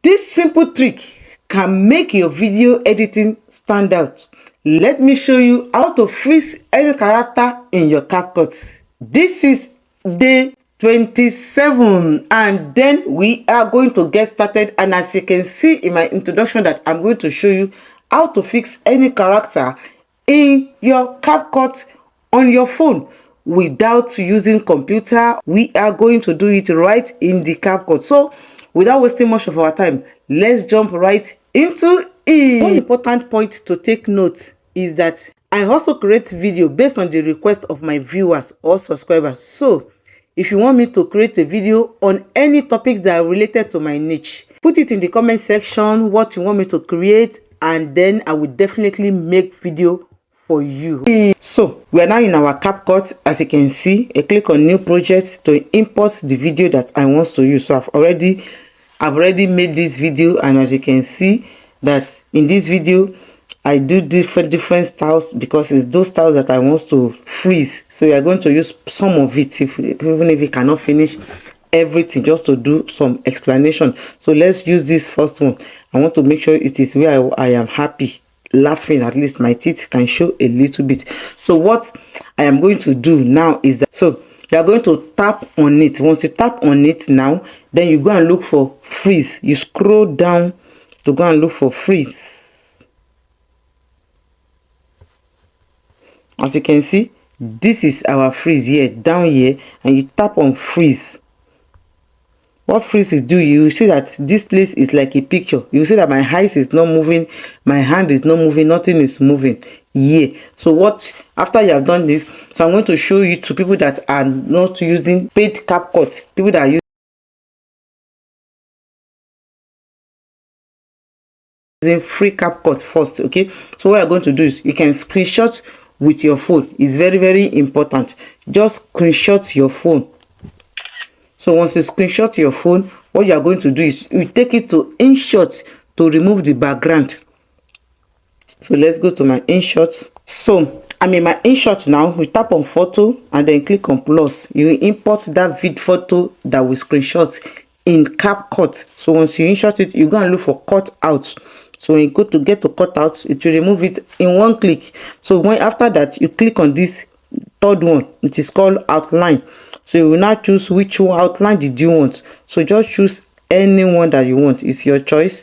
This simple trick can make your video editing stand out. Let me show you how to freeze any character in your Capcut. This is day 27 and then we are going to get started, and as you can see in my introduction that I'm going to show you how to fix any character in your Capcut on your phone without using computer. We are going to do it right in the Capcut. So without wasting much of our time, let's jump right into it. One important point to take note is that I also create video based on the request of my viewers or subscribers. So if you want me to create a video on any topics that are related to my niche, put it in the comment section what you want me to create, and then I will definitely make video for you. So we are now in our Capcut. As you can see, I click on new project to import the video that I want to use. So I've already made this video, and as you can see that in this video I do different styles because it's those styles that I want to freeze. So we are going to use some of it, even if we cannot finish everything, just to do some explanation. So let's use this first one. I want to make sure it is where I am happy, laughing, at least my teeth can show a little bit. So what I am going to do now is that, so you are going to tap on it. Once you tap on it now, then you go and look for freeze. You scroll down to go and look for freeze. As you can see, this is our freeze here, down here, and you tap on freeze. What freeze will do, you see that this place is like a picture. You see that my eyes is not moving, my hand is not moving, nothing is moving here. So what, after you have done this, so I'm going to show you to people that are not using paid Capcut, people that are using free Capcut first. Okay, so what you're going to do is you can screenshot with your phone. It's very important. Just screenshot your phone. So once you screenshot your phone, what you are going to do is you take it to InShot to remove the background. So let's go to my InShot. So I'm in my InShot now. We tap on photo and then click on plus. You import that vid photo that we screenshot in Capcut. So once you InShot it, you go and look for cut out. So when you go to get to cut out, it will remove it in one click. So when after that, you click on this third one, it is called outline. So you will now choose which one outline did you want. So just choose any one that you want. It's your choice.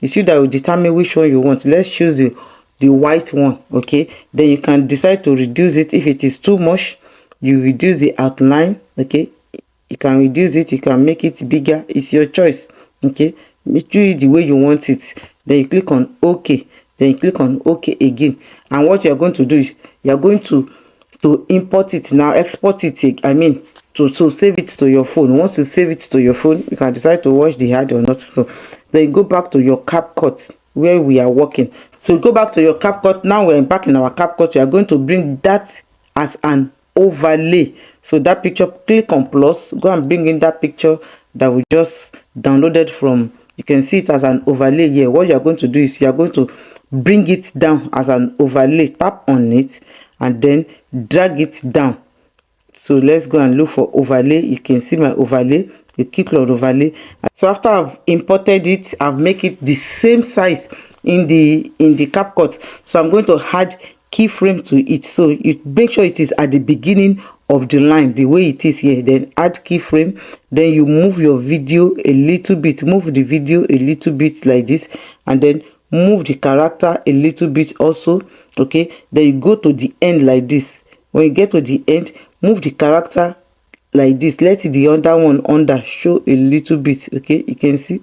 It's you that will determine which one you want. Let's choose the white one. Okay, then you can decide to reduce it. If it is too much, you reduce the outline. Okay, you can reduce it, you can make it bigger. It's your choice. Okay, do it the way you want it. Then you click on OK. Then you click on OK again. And what you are going to do is you are going to import it now, export it. I mean, to save it to your phone. Once you save it to your phone, you can decide to watch the ad or not. So then you go back to your Capcut where we are working. So go back to your Capcut. Now we're back in our Capcut. You are going to bring that as an overlay. So that picture, click on plus, go and bring in that picture that we just downloaded from. You can see it as an overlay here. What you are going to do is you are going to bring it down as an overlay. Tap on it and then drag it down. So let's go and look for overlay. You can see my overlay. You click on overlay. So after I've imported it, I've make it the same size in the Capcut. So I'm going to add keyframe to it. So you make sure it is at the beginning of the line, the way it is here. Then add keyframe. Then you move your video a little bit. Move the video a little bit like this, and then move the character a little bit also. Okay, then you go to the end like this. When you get to the end, move the character like this. Let the other one under show a little bit. Okay, you can see,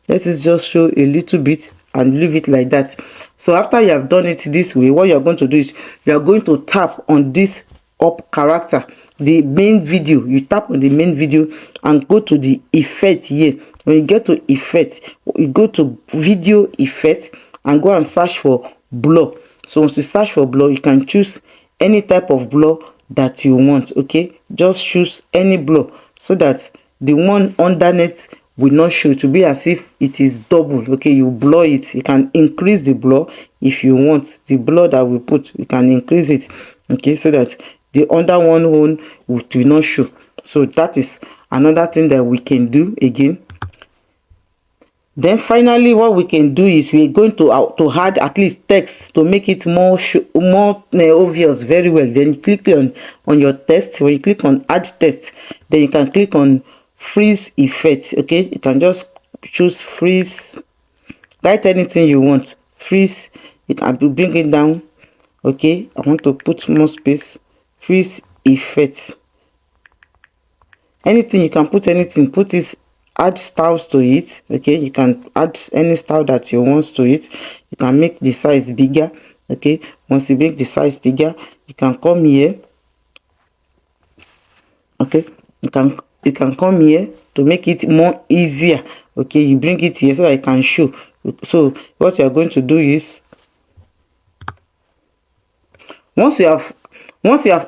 let it just show a little bit and leave it like that. So after you have done it this way, what you're going to do is you are going to tap on this up character, the main video. You tap on the main video and go to the effect here. When you get to effect, you go to video effect and go and search for blur. So once you search for blur, you can choose any type of blur that you want. Okay, just choose any blur so that the one underneath will not show, to be as if it is double. Okay, you blur it. You can increase the blur if you want. The blur that we put, you can increase it. Okay, so that the under one will not show. So that is another thing that we can do again. Then finally, what we can do is we're going to add at least text to make it more obvious very well. Then click on your text. When you click on add text, then you can click on freeze effect. Okay, you can just choose freeze, write anything you want, freeze. You can bring it down. Okay, I want to put more space, freeze effect. Anything, you can put anything, put this, add styles to it. Okay, you can add any style that you want to it. You can make the size bigger. Okay, once you make the size bigger, you can come here. Okay, you can come here to make it more easier. Okay, you bring it here so I can show. So what you are going to do is, once you have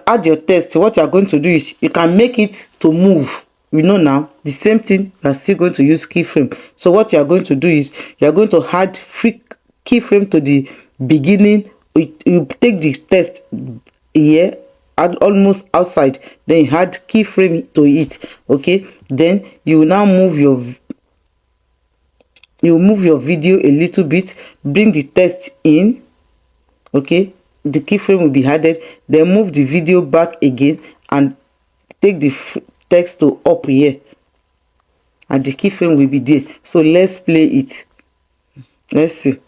add your text, what you are going to do is you can make it to move. We know now the same thing, you are still going to use keyframe. So what you are going to do is you are going to add free keyframe to the beginning. You take the text here, add almost outside, then you add keyframe to it. Okay, then you will now move your video a little bit, bring the text in. Okay, the keyframe will be added, then move the video back again and take the text to up here, and the keyframe will be there. So let's play it. Let's see.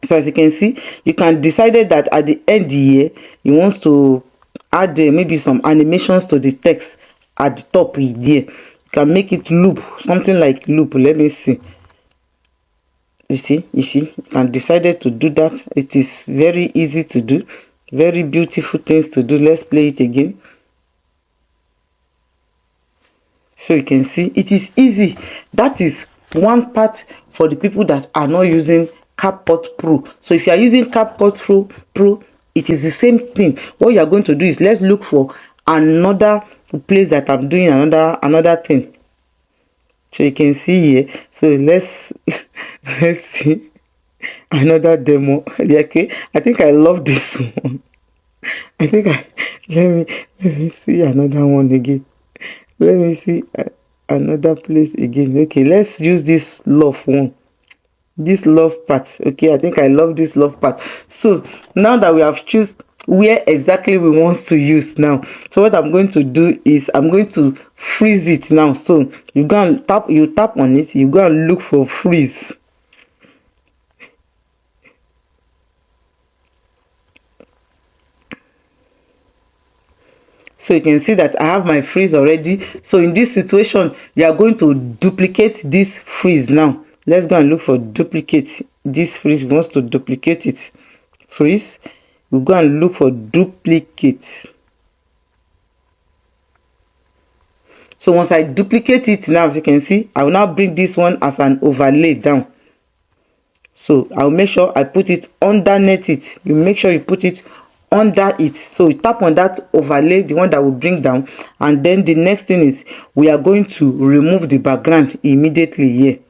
So as you can see, you can decide that at the end here you want to add maybe some animations to the text at the top here. You can make it loop, something like loop. Let me see. You see, you can decide to do that. It is very easy to do, very beautiful things to do. Let's play it again. So you can see it is easy. That is one part for the people that are not using Capcut Pro. So if you are using Capcut Pro, it is the same thing. What you are going to do is, let's look for another place that I'm doing another thing. So you can see here. So let's see another demo. Okay, I think I love this one. I think let me see another one again. Let me see another place again. Okay, let's use this love one, this love part. Okay, I think I love this love part. So now that we have choose where exactly we want to use now, so what I'm going to do is I'm going to freeze it now. So you go and tap on it, you go and look for freeze. So you can see that I have my freeze already. So in this situation, you are going to duplicate this freeze now. Let's go and look for duplicate this freeze. We want to duplicate it. Freeze. We go and look for duplicate. So once I duplicate it now, as you can see, I will now bring this one as an overlay down. So I'll make sure I put it underneath it. You make sure you put it under it. So you tap on that overlay, the one that will bring down, and then the next thing is we are going to remove the background immediately here.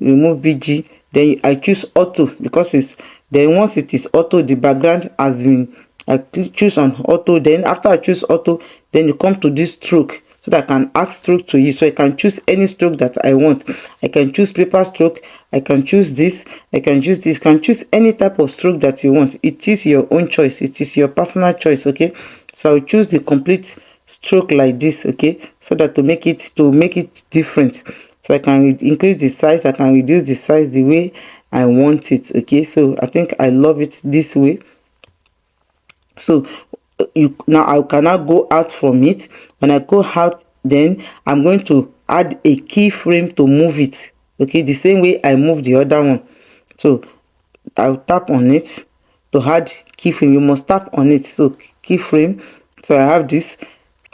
Remove BG, then I choose auto, because it's then once it is auto, the background has been, I choose on auto. Then after I choose auto, then you come to this stroke, so that I can add stroke to you. So I can choose any stroke that I want. I can choose paper stroke, I can choose this, I can choose this, can choose any type of stroke that you want. It is your own choice, it is your personal choice. Okay, so I'll choose the complete stroke like this. Okay, so that to make it different. So I can increase the size, I can reduce the size the way I want it. Okay, so I think I love it this way. So now I cannot go out from it. When I go out, then I'm going to add a keyframe to move it. Okay, the same way I move the other one. So I'll tap on it to add keyframe. You must tap on it. So keyframe. So I have this.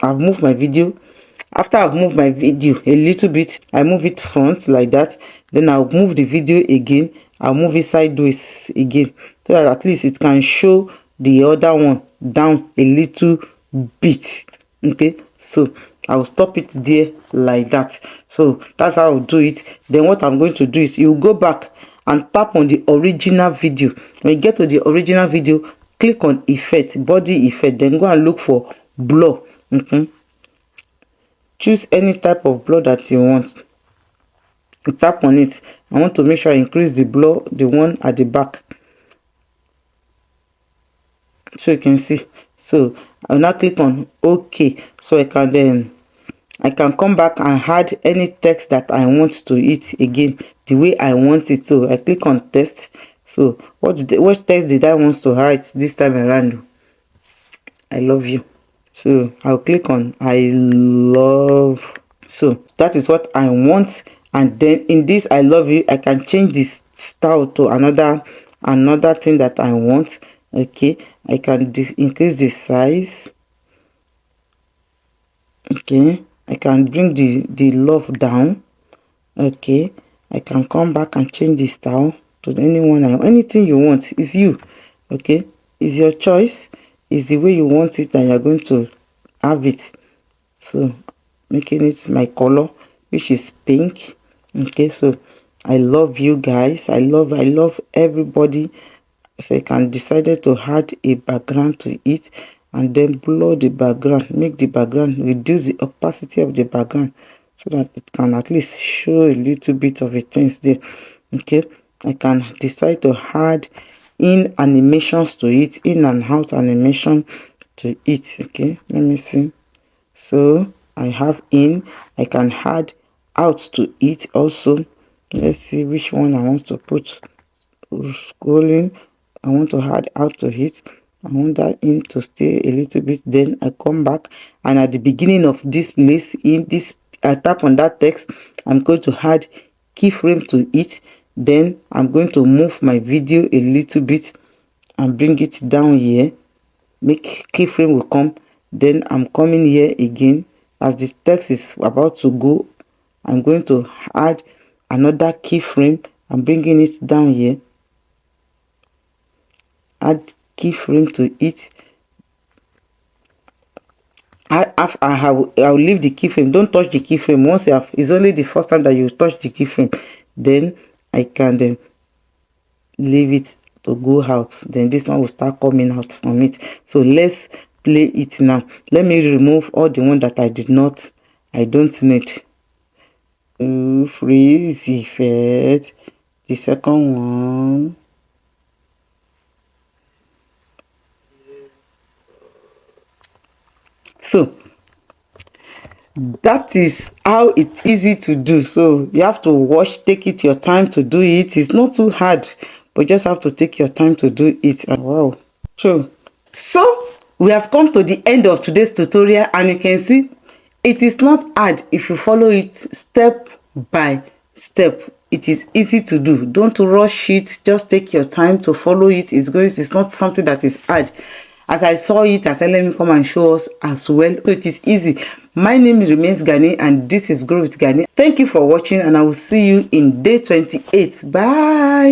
I've moved my video. After I've moved my video a little bit, I move it front like that. Then I'll move the video again. I'll move it sideways again, so that at least it can show the other one down a little bit. Okay, so I'll stop it there like that. So that's how I'll do it. Then what I'm going to do is you go back and tap on the original video. When you get to the original video, click on effect, body effect, then go and look for blur. choose any type of blur that you want. You tap on it. I want to make sure I increase the blur, the one at the back, so you can see. So I'll now click on OK. So I can come back and add any text that I want to it again the way I want it. So I click on text. So what text did I want to write this time around? I love you. So I'll click on I love. So that is what I want. And then in this I love you, I can change this style to another thing that I want. Okay, I can increase the size. Okay, I can bring the love down. Okay, I can come back and change the style to anyone. Anything you want is you. Okay, it's your choice. It's the way you want it that you're going to have it. So making it my color, which is pink. Okay, so I love you guys. I love everybody. So I can decide to add a background to it and then blur the background, make the background, reduce the opacity of the background so that it can at least show a little bit of the things there. Okay, I can decide to add in animations to it, in and out animation to it. Okay, let me see. So I have in, I can add out to it also. Let's see which one I want to put. Scrolling, I want to add out to it. I want that in to stay a little bit. Then I come back, and at the beginning of this place, in this, I tap on that text. I'm going to add keyframe to it. Then I'm going to move my video a little bit and bring it down here. Make keyframe will come. Then I'm coming here again. As the text is about to go, I'm going to add another keyframe. I'm bringing it down here. Add keyframe to it. I'll leave the keyframe. Don't touch the keyframe. Once you have, it's only the first time that you touch the keyframe. Then I can then leave it to go out. Then this one will start coming out from it. So let's play it now. Let me remove all the one that I don't need. Freeze effect. The second one. So that is how it's easy to do. So you have to watch, take it your time to do it. It's not too hard, but you just have to take your time to do it. And wow, true. So we have come to the end of today's tutorial, and you can see it is not hard if you follow it step by step. It is easy to do. Don't rush it. Just take your time to follow it. It's not something that is hard. As I saw it, I said, let me come and show us as well. So it is easy. My name remains Ganny, and this is Grow With Ganny. Thank you for watching, and I will see you in day 28. Bye.